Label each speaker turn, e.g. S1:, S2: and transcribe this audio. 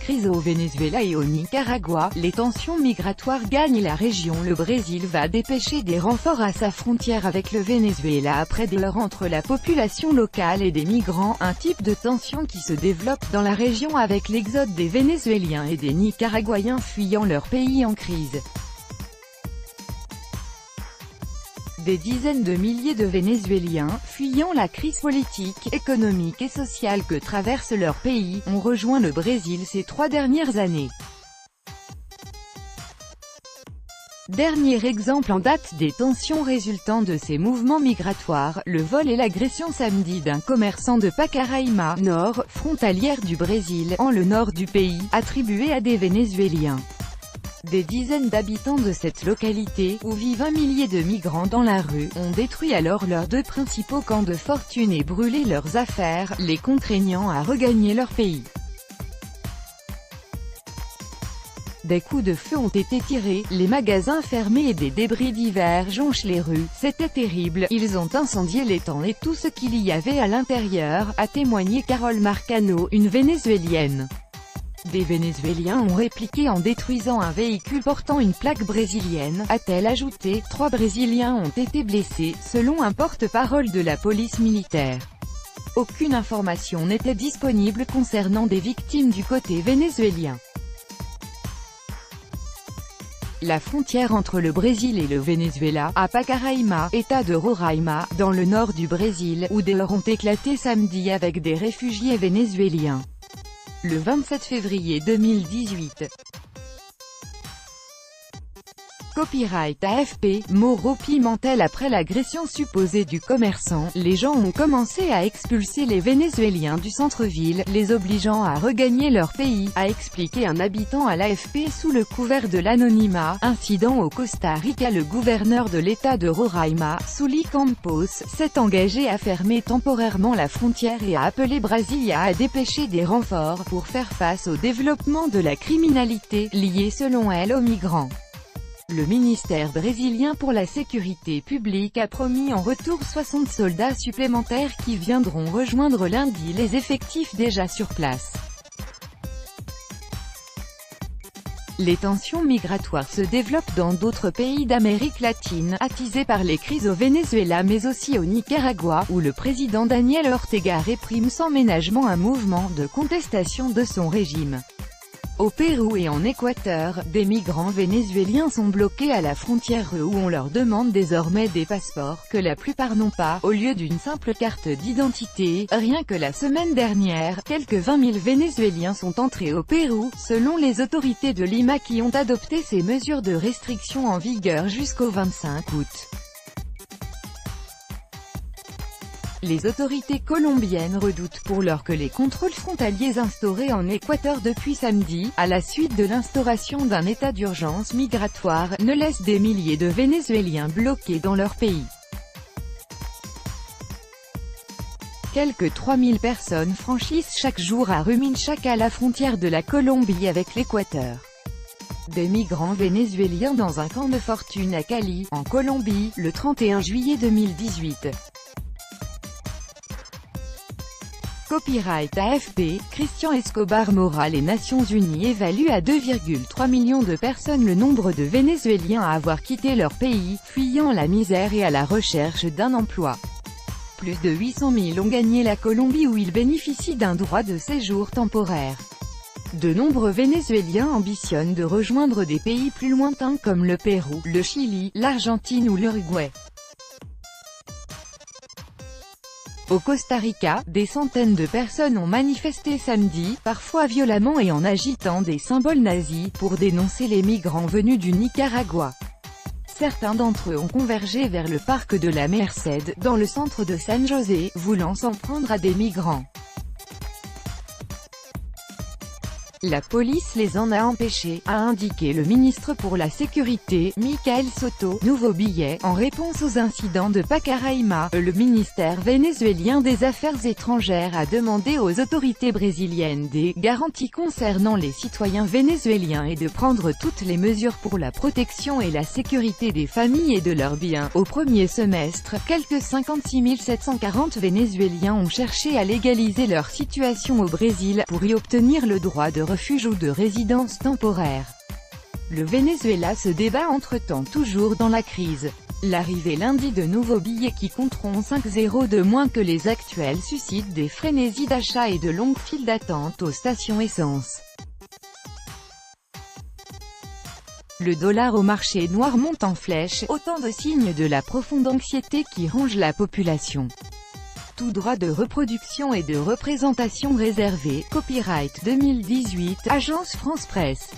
S1: crise au Venezuela et au Nicaragua, les tensions migratoires gagnent la région. Le Brésil va dépêcher des renforts à sa frontière avec le Venezuela après des heurts entre la population locale et des migrants, un type de tension qui se développe dans la région avec l'exode des Vénézuéliens et des Nicaraguayens fuyant leur pays en crise. Des dizaines de milliers de Vénézuéliens, fuyant la crise politique, économique et sociale que traverse leur pays, ont rejoint le Brésil ces 3 dernières années. Dernier exemple en date des tensions résultant de ces mouvements migratoires, le vol et l'agression samedi d'un commerçant de Pacaraima, nord, frontalière du Brésil, en le nord du pays, attribué à des Vénézuéliens. Des dizaines d'habitants de cette localité, où vivent un millier de migrants dans la rue, ont détruit alors leurs 2 principaux camps de fortune et brûlé leurs affaires, les contraignant à regagner leur pays. Des coups de feu ont été tirés, les magasins fermés et des débris divers jonchent les rues. C'était terrible, ils ont incendié l'étang et tout ce qu'il y avait à l'intérieur, a témoigné Carol Marcano, une Vénézuélienne. Des Vénézuéliens ont répliqué en détruisant un véhicule portant une plaque brésilienne, a-t-elle ajouté. 3 Brésiliens ont été blessés, selon un porte-parole de la police militaire. Aucune information n'était disponible concernant des victimes du côté vénézuélien. La frontière entre le Brésil et le Venezuela, à Pacaraima, État de Roraima, dans le nord du Brésil, où des heurts ont éclaté samedi avec des réfugiés vénézuéliens. Le 27 février 2018. Copyright AFP, Mauro Pimentel. Après l'agression supposée du commerçant, les gens ont commencé à expulser les Vénézuéliens du centre-ville, les obligeant à regagner leur pays, a expliqué un habitant à l'AFP sous le couvert de l'anonymat. Incident au Costa Rica. Le gouverneur de l'État de Roraima, Sully Campos, s'est engagé à fermer temporairement la frontière et a appelé Brasilia à dépêcher des renforts pour faire face au développement de la criminalité, liée selon elle aux migrants. Le ministère brésilien pour la sécurité publique a promis en retour 60 soldats supplémentaires qui viendront rejoindre lundi les effectifs déjà sur place. Les tensions migratoires se développent dans d'autres pays d'Amérique latine, attisées par les crises au Venezuela mais aussi au Nicaragua, où le président Daniel Ortega réprime sans ménagement un mouvement de contestation de son régime. Au Pérou et en Équateur, des migrants vénézuéliens sont bloqués à la frontière où on leur demande désormais des passeports, que la plupart n'ont pas, au lieu d'une simple carte d'identité. Rien que la semaine dernière, quelques 20 000 Vénézuéliens sont entrés au Pérou, selon les autorités de Lima qui ont adopté ces mesures de restriction en vigueur jusqu'au 25 août. Les autorités colombiennes redoutent pour l'heure que les contrôles frontaliers instaurés en Équateur depuis samedi, à la suite de l'instauration d'un état d'urgence migratoire, ne laissent des milliers de Vénézuéliens bloqués dans leur pays. Quelques 3000 personnes franchissent chaque jour à Rumichaca la frontière de la Colombie avec l'Équateur. Des migrants vénézuéliens dans un camp de fortune à Cali, en Colombie, le 31 juillet 2018. Copyright AFP, Christian Escobar Mora. Les Nations Unies évaluent à 2,3 millions de personnes le nombre de Vénézuéliens à avoir quitté leur pays, fuyant la misère et à la recherche d'un emploi. Plus de 800 000 ont gagné la Colombie où ils bénéficient d'un droit de séjour temporaire. De nombreux Vénézuéliens ambitionnent de rejoindre des pays plus lointains comme le Pérou, le Chili, l'Argentine ou l'Uruguay. Au Costa Rica, des centaines de personnes ont manifesté samedi, parfois violemment et en agitant des symboles nazis, pour dénoncer les migrants venus du Nicaragua. Certains d'entre eux ont convergé vers le parc de la Merced, dans le centre de San José, voulant s'en prendre à des migrants. La police les en a empêchés, a indiqué le ministre pour la Sécurité, Michael Soto. Nouveau billet, en réponse aux incidents de Pacaraima, le ministère vénézuélien des Affaires étrangères a demandé aux autorités brésiliennes des garanties concernant les citoyens vénézuéliens et de prendre toutes les mesures pour la protection et la sécurité des familles et de leurs biens. Au premier semestre, quelques 56 740 Vénézuéliens ont cherché à légaliser leur situation au Brésil, pour y obtenir le droit de refuge ou de résidence temporaire. Le Venezuela se débat entre-temps toujours dans la crise. L'arrivée lundi de nouveaux billets qui compteront 5 € de moins que les actuels suscite des frénésies d'achat et de longues files d'attente aux stations essence. Le dollar au marché noir monte en flèche, autant de signes de la profonde anxiété qui ronge la population. Tout droit de reproduction et de représentation réservé, copyright 2018, Agence France Presse.